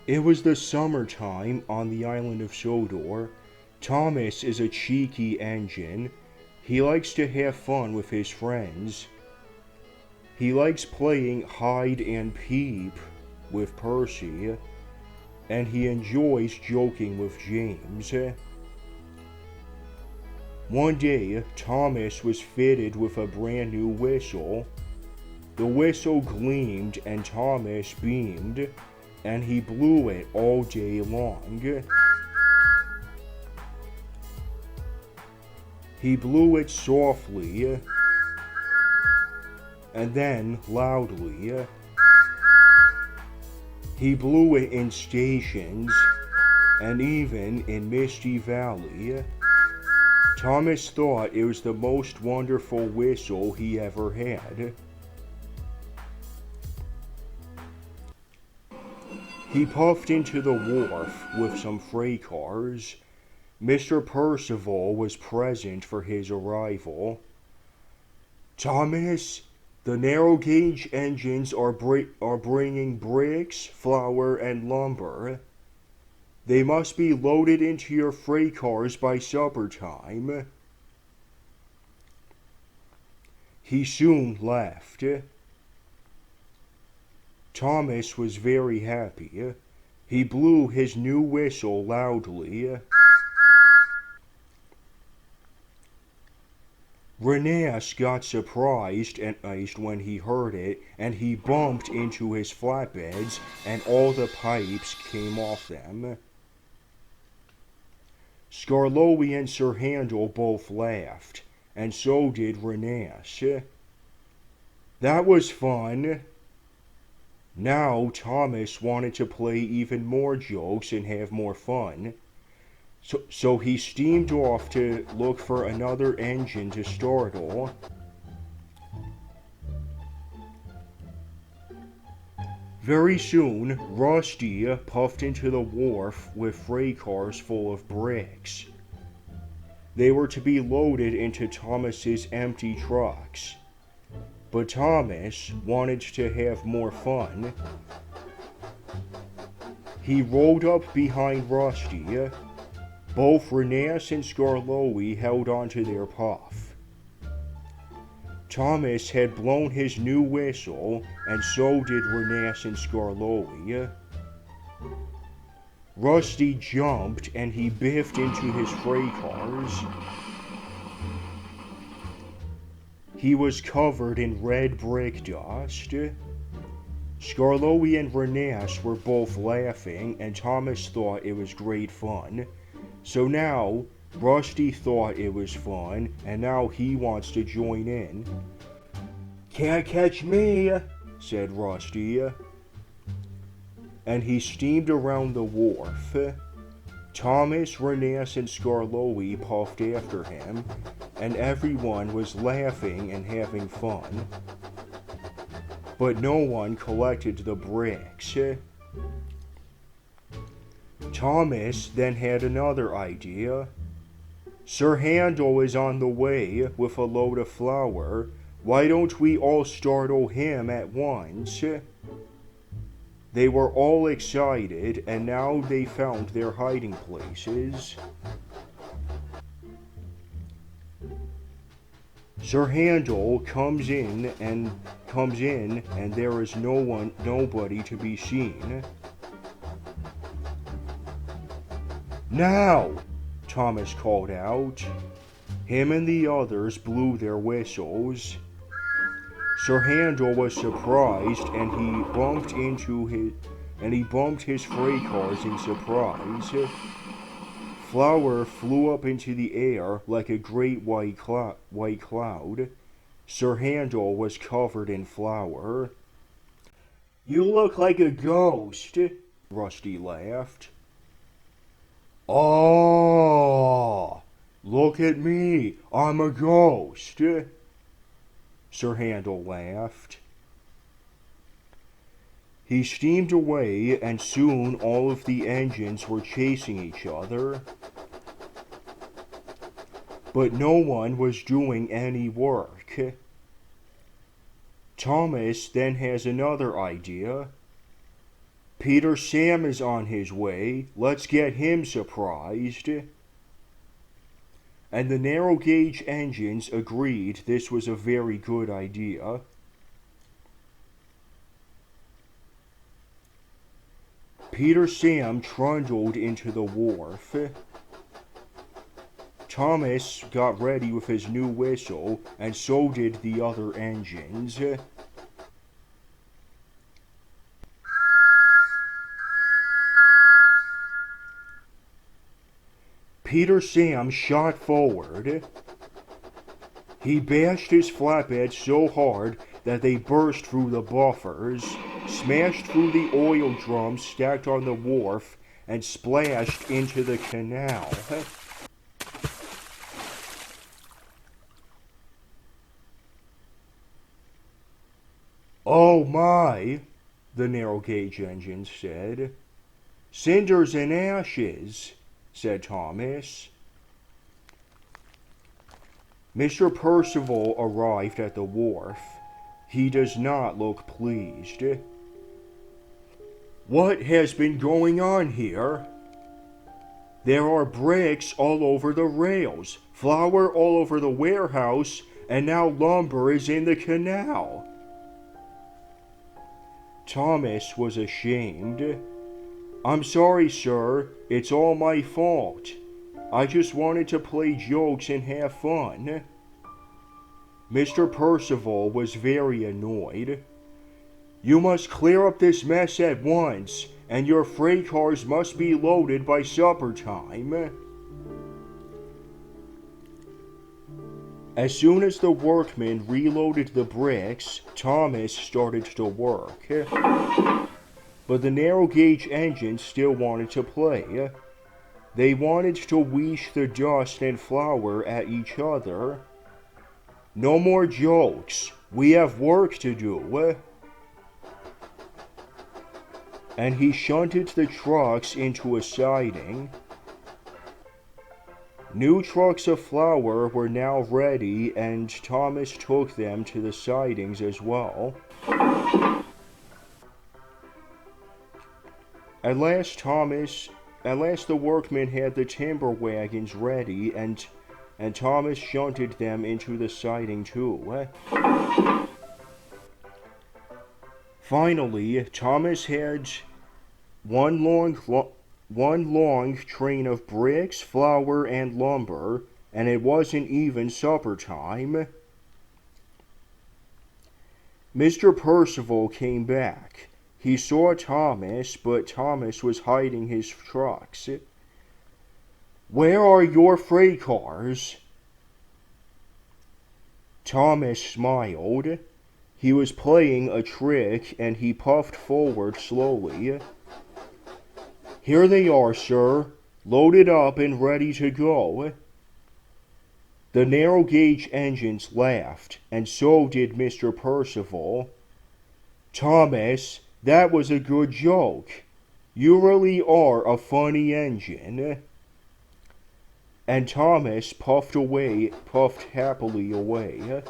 It was the summertime on the island of Sodor. Thomas is a cheeky engine. He likes to have fun with his friends. He likes playing hide and peep with Percy, and he enjoys joking with James. One day, Thomas was fitted with a brand new whistle. The whistle gleamed and Thomas beamed, and he blew it all day long. He blew it softly, and then loudly. He blew it in stations, and even in Misty Valley. Thomas thought it was the most wonderful whistle he ever had. He puffed into the wharf with some freight cars. Mr. Percival was present for his arrival. Thomas, the narrow gauge engines are bringing bricks, flour, and lumber. They must be loaded into your freight cars by supper time. He soon left. Thomas was very happy. He blew his new whistle loudly. Renas got surprised and iced when he heard it, and he bumped into his flatbeds, and all the pipes came off them. Skarloey and Sir Handel both laughed, and so did Renas. That was fun. Now Thomas wanted to play even more jokes and have more fun. So he steamed off to look for another engine to startle. Very soon, Rusty puffed into the wharf with freight cars full of bricks. They were to be loaded into Thomas's empty trucks. But Thomas wanted to have more fun. He rolled up behind Rusty. Both Renas and Skarloey held onto their puff. Thomas had blown his new whistle, and so did Renas and Skarloey. Rusty jumped and he biffed into his freight cars. He was covered in red brick dust. Skarloey and Renas were both laughing, and Thomas thought it was great fun. So now, Rusty thought it was fun, and now he wants to join in. "Can't catch me," said Rusty. And he steamed around the wharf. Thomas, Renas, and Skarloey puffed after him, and everyone was laughing and having fun. But no one collected the bricks. Thomas then had another idea. Sir Handel is on the way with a load of flour. Why don't we all startle him at once? They were all excited, and now they found their hiding places. Sir Handel comes in, and there is nobody to be seen. "Now!" Thomas called out. Him and the others blew their whistles. Sir Handel was surprised, and he bumped his freight cars in surprise. Flour flew up into the air like a great white cloud. Sir Handel was covered in flour. "You look like a ghost," Rusty laughed. "Oh, look at me, I'm a ghost," Sir Handel laughed. He steamed away, and soon all of the engines were chasing each other. But no one was doing any work. Thomas then has another idea. Peter Sam is on his way. Let's get him surprised. And the narrow gauge engines agreed this was a very good idea. Peter Sam trundled into the wharf. Thomas got ready with his new whistle, and so did the other engines. Peter Sam shot forward. He bashed his flatbed so hard that they burst through the buffers, smashed through the oil drums stacked on the wharf, and splashed into the canal. "Oh my," the narrow gauge engine said. "Cinders and ashes," said Thomas. Mr. Percival arrived at the wharf. He does not look pleased. "What has been going on here? There are bricks all over the rails, flour all over the warehouse, and now lumber is in the canal." Thomas was ashamed. "I'm sorry, sir. It's all my fault. I just wanted to play jokes and have fun." Mr. Percival was very annoyed. "You must clear up this mess at once, and your freight cars must be loaded by supper time." As soon as the workmen reloaded the bricks, Thomas started to work. But the narrow gauge engine still wanted to play. They wanted to wheesh the dust and flour at each other. "No more jokes. We have work to do." And he shunted the trucks into a siding. New trucks of flour were now ready, and Thomas took them to the sidings as well. At last the workmen had the timber wagons ready, and Thomas shunted them into the siding too. Finally, Thomas had one long train of bricks, flour, and lumber, and it wasn't even supper time. Mr. Percival came back. He saw Thomas, but Thomas was hiding his trucks. "Where are your freight cars?" Thomas smiled. He was playing a trick, and he puffed forward slowly. "Here they are, sir, loaded up and ready to go." The narrow gauge engines laughed, and so did Mr. Percival. "Thomas, that was a good joke. You really are a funny engine." And Thomas puffed happily away.